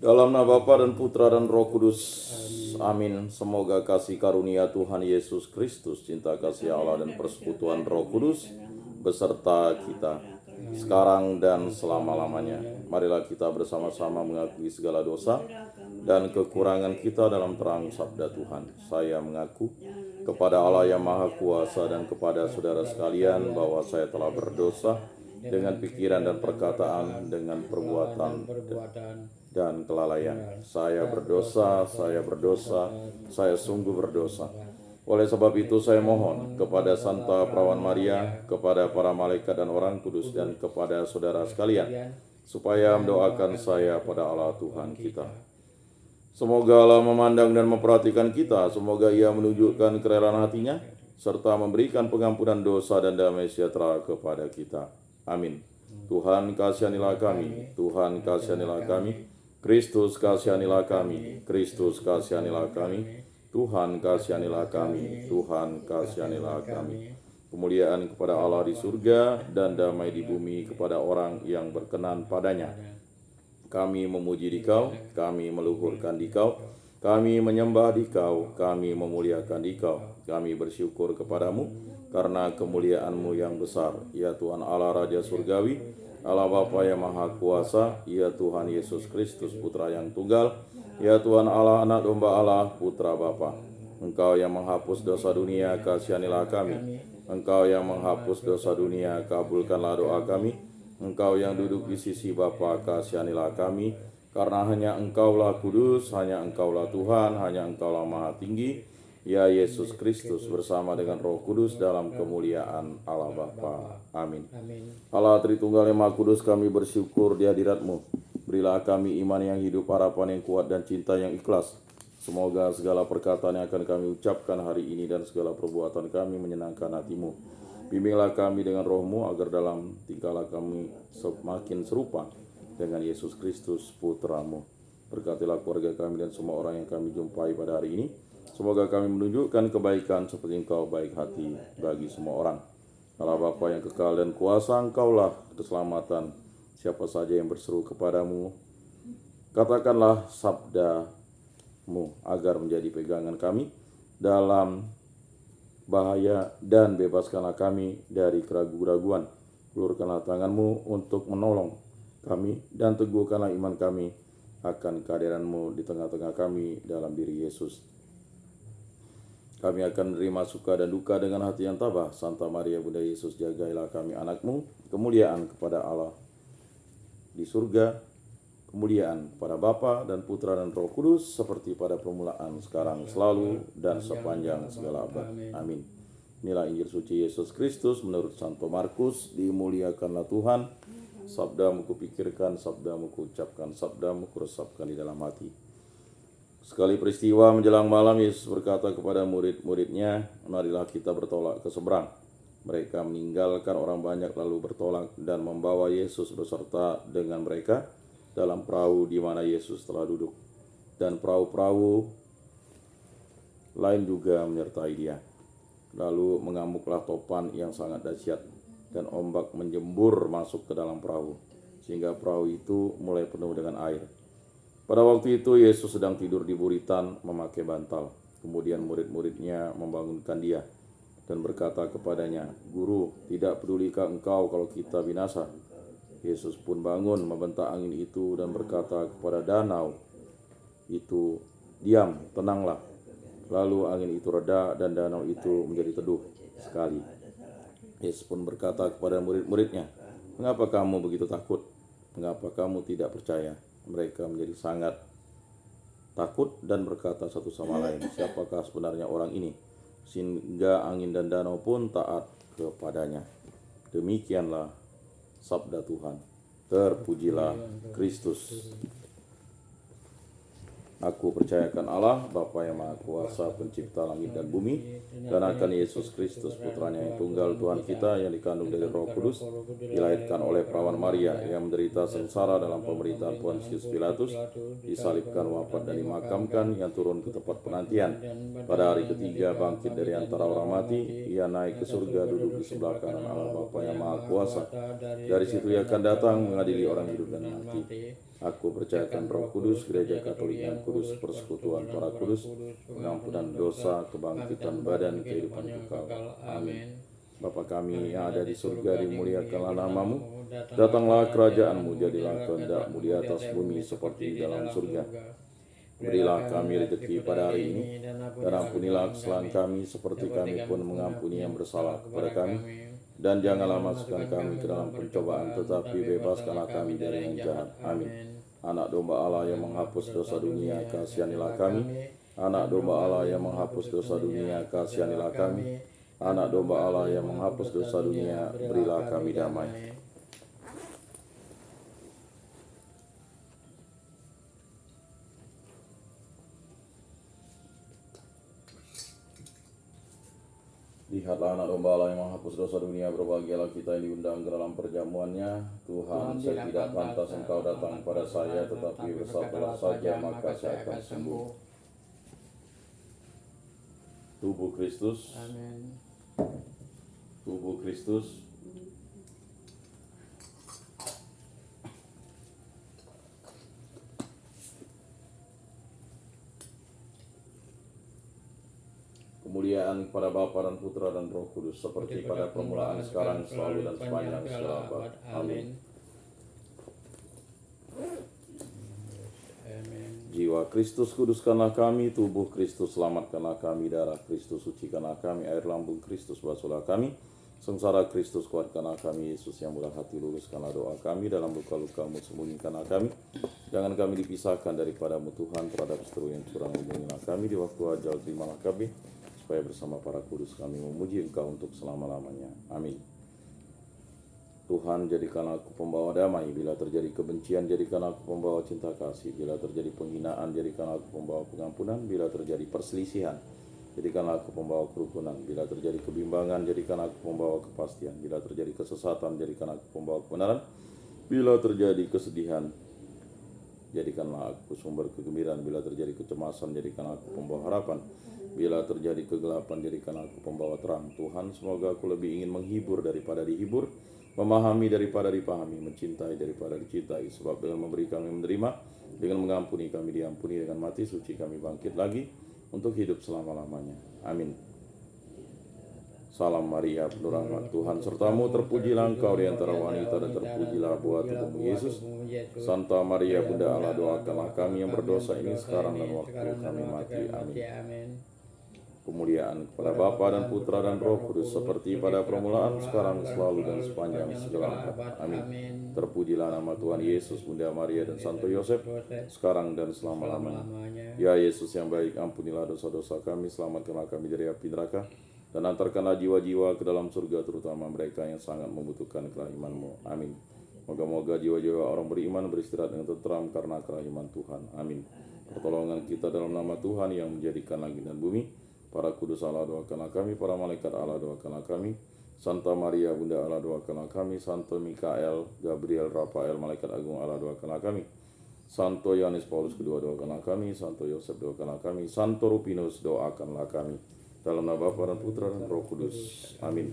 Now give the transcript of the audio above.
Dalam nama Bapa dan Putra dan Roh Kudus. Amin. Semoga kasih karunia Tuhan Yesus Kristus, cinta kasih Allah dan persekutuan Roh Kudus beserta kita sekarang dan selama-lamanya. Marilah kita bersama-sama mengakui segala dosa dan kekurangan kita dalam terang sabda Tuhan. Saya mengaku kepada Allah yang Maha Kuasa dan kepada saudara sekalian bahwa saya telah berdosa dengan pikiran dan perkataan, dengan perbuatan dan kelalaian. Saya berdosa, saya sungguh berdosa. Oleh sebab itu saya mohon kepada Santa Perawan Maria, kepada para malaikat dan orang kudus, dan kepada saudara sekalian, supaya mendoakan saya pada Allah Tuhan kita. Semoga Allah memandang dan memperhatikan kita, semoga Ia menunjukkan kerelaan hatinya, serta memberikan pengampunan dosa dan damai sejahtera kepada kita. Amin. Tuhan kasihanilah kami, Tuhan kasihanilah kami, Kristus kasihanilah kami, Kristus kasihanilah kami, Tuhan kasihanilah kami, Tuhan kasihanilah kami. Kemuliaan kepada Allah di surga dan damai di bumi kepada orang yang berkenan padanya. Kami memuji Dikau, kami meluhurkan Dikau, kami menyembah Dikau, kami memuliakan Dikau, kami bersyukur kepadamu karena kemuliaan-Mu yang besar, ya Tuhan Allah Raja Surgawi, Allah Bapa yang Maha Kuasa, ya Tuhan Yesus Kristus Putra yang Tunggal, ya Tuhan Allah Anak Domba Allah, Putra Bapa. Engkau yang menghapus dosa dunia, kasihanilah kami. Engkau yang menghapus dosa dunia, kabulkanlah doa kami. Engkau yang duduk di sisi Bapa, kasihanilah kami. Karena hanya Engkaulah kudus, hanya Engkaulah Tuhan, hanya Engkaulah Maha Tinggi, ya Yesus Kristus bersama dengan Roh Kudus dalam kemuliaan Allah Bapa. Amin. Allah Tritunggal yang Maha Kudus, kami bersyukur di hadirat-Mu. Berilah kami iman yang hidup, harapan yang kuat, dan cinta yang ikhlas. Semoga segala perkataan yang akan kami ucapkan hari ini dan segala perbuatan kami menyenangkan hati-Mu. Bimbinglah kami dengan Roh-Mu agar dalam tingkah laku kami semakin serupa dengan Yesus Kristus Putra-Mu. Berkatilah keluarga kami dan semua orang yang kami jumpai pada hari ini. Semoga kami menunjukkan kebaikan seperti Engkau baik hati bagi semua orang. Allah Bapa yang kekal dan kuasa, Engkaulah keselamatan siapa saja yang berseru kepadamu. Katakanlah sabda-Mu agar menjadi pegangan kami dalam bahaya, dan bebaskanlah kami dari keraguan-keraguan. Ulurkanlah tangan-Mu untuk menolong kami, dan teguhkanlah iman kami akan kehadiran-Mu di tengah-tengah kami dalam diri Yesus. Kami akan menerima suka dan duka dengan hati yang tabah. Santa Maria Bunda Yesus, jagailah kami anak-Mu. Kemuliaan kepada Allah di surga, kemuliaan kepada Bapa dan Putra dan Roh Kudus, seperti pada permulaan, sekarang, selalu, dan sepanjang segala abad. Amin. Inilah Injil suci Yesus Kristus menurut Santo Markus. Dimuliakanlah Tuhan. Sabda-Mu kupikirkan, sabda-Mu kuucapkan, sabda-Mu kuresapkan di dalam hati. Sekali peristiwa menjelang malam, Yesus berkata kepada murid-muridnya, marilah kita bertolak ke seberang. Mereka meninggalkan orang banyak lalu bertolak dan membawa Yesus beserta dengan mereka dalam perahu di mana Yesus telah duduk. Dan perahu-perahu lain juga menyertai Dia. Lalu mengamuklah topan yang sangat dahsyat, dan ombak menjembur masuk ke dalam perahu, sehingga perahu itu mulai penuh dengan air. Pada waktu itu Yesus sedang tidur di buritan memakai bantal. Kemudian murid-muridnya membangunkan Dia dan berkata kepadanya, Guru, tidak pedulikah Engkau kalau kita binasa? Yesus pun bangun, membentak angin itu dan berkata kepada danau itu, diam, tenanglah. Lalu angin itu reda dan danau itu menjadi teduh sekali. Yesus pun berkata kepada murid-muridnya, mengapa kamu begitu takut? Mengapa kamu tidak percaya? Mereka menjadi sangat takut dan berkata satu sama lain, siapakah sebenarnya orang ini, sehingga angin dan danau pun taat kepadanya. Demikianlah sabda Tuhan. Terpujilah Kristus. Aku percayakan Allah, Bapa yang Maha Kuasa, pencipta langit dan bumi, dan akan Yesus Kristus, putranya yang tunggal, Tuhan kita, yang dikandung dari Roh Kudus, dilahirkan oleh Perawan Maria, yang menderita sengsara dalam pemerintahan Pontius Pilatus, disalibkan, wafat, dan dimakamkan, yang turun ke tempat penantian. Pada hari ketiga bangkit dari antara orang mati, Ia naik ke surga, duduk di sebelah kanan Allah Bapa yang Maha Kuasa. Dari situ Ia akan datang mengadili orang hidup dan mati. Aku percayakan Roh Kudus, Gereja Katolik yang kudus, persekutuan para kudus, pengampunan dosa, kebangkitan badan, kehidupan kekal. Amin. Bapa kami yang ada di surga, dimuliakanlah nama-Mu. Datanglah kerajaan-Mu, jadilah kehendak-Mu di atas bumi seperti di dalam surga. Berilah kami rezeki pada hari ini, dan ampunilah kesalahan kami seperti kami pun mengampuni yang bersalah kepada kami. Dan janganlah masukkan kami ke dalam pencobaan, tetapi bebaskanlah kami dari yang jahat. Amin. Anak domba Allah yang menghapus dosa dunia, kasihanilah kami. Anak domba Allah yang menghapus dosa dunia, kasihanilah kami. Anak domba Allah yang menghapus dosa dunia, berilah kami damai. Lihatlah anak domba Allah yang menghapus dosa dunia, berbahagialah kita yang diundang ke dalam perjamuannya. Tuhan, saya tidak pantas Engkau datang pada saya, tetapi bersabdalah saja maka saya akan sembuh. Tubuh Kristus, Amin. tubuh Kristus. Kemuliaan kepada Bapa dan Putra dan Roh Kudus, seperti pada permulaan, sekarang, selalu, dan sepanjang segala abad. Amin. Jiwa Kristus kuduskanlah kami, tubuh Kristus selamatkanlah kami, darah Kristus sucikanlah kami, air lambung Kristus basuhlah kami, sengsara Kristus kuatkanlah kami, Yesus yang murah hati luruskanlah doa kami, dalam luka-luka-Mu sembunyikanlah kami, jangan kami dipisahkan daripada-Mu Tuhan, terhadap seteru yang curang hubungilah kami, di waktu ajal terimalah kami, supaya bersama para kudus kami memuji Engkau untuk selama-lamanya. Amin. Tuhan, jadikanlah aku pembawa damai. Bila terjadi kebencian, jadikanlah aku pembawa cinta kasih. Bila terjadi penghinaan, jadikanlah aku pembawa pengampunan. Bila terjadi perselisihan, jadikanlah aku pembawa kerukunan. Bila terjadi kebimbangan, jadikanlah aku pembawa kepastian. Bila terjadi kesesatan, jadikanlah aku pembawa kebenaran. Bila terjadi kesedihan, jadikanlah aku sumber kegembiraan. Bila terjadi kecemasan, jadikanlah aku pembawa harapan. Bila terjadi kegelapan, jadikanlah aku pembawa terang. Tuhan, semoga aku lebih ingin menghibur daripada dihibur, memahami daripada dipahami, mencintai daripada dicintai. Sebab dengan memberi kami menerima, dengan mengampuni kami diampuni, dengan mati suci kami bangkit lagi untuk hidup selama-lamanya. Amin. Salam Maria, penuh rahmat, Tuhan sertamu, terpujilah engkau di antara wanita, dan terpujilah buah tubuhmu Yesus. Santa Maria Bunda Allah, doakanlah kami yang berdosa ini sekarang dan waktu kami mati. Amin. Kemuliaan kepada Bapa dan Putra dan Roh Kudus, seperti pada permulaan, sekarang, selalu, dan sepanjang segala abad. Amin. Terpujilah nama Tuhan Yesus, Bunda Maria, dan Santo Yosef, sekarang dan selama-lamanya. Ya Yesus yang baik, ampunilah dosa-dosa kami, selamatkanlah kami dari api neraka, dan antarkanlah jiwa-jiwa ke dalam surga, terutama mereka yang sangat membutuhkan kerahiman-Mu. Amin. Moga-moga jiwa-jiwa orang beriman beristirahat dengan tenteram karena kerahiman Tuhan. Amin. Pertolongan kita dalam nama Tuhan yang menjadikan langit dan bumi. Para kudus Allah, doakanlah kami. Para malaikat Allah, doakanlah kami. Santa Maria Bunda Allah, doakanlah kami. Santo Mikael, Gabriel, Rafael, malaikat agung Allah, doakanlah kami. Santo Yohanes Paulus II, doakanlah kami. Santo Yosef, doakanlah kami. Santo Rupinus, doakanlah kami. Dalam nama Bapa dan Putra dan Roh Kudus. Amin.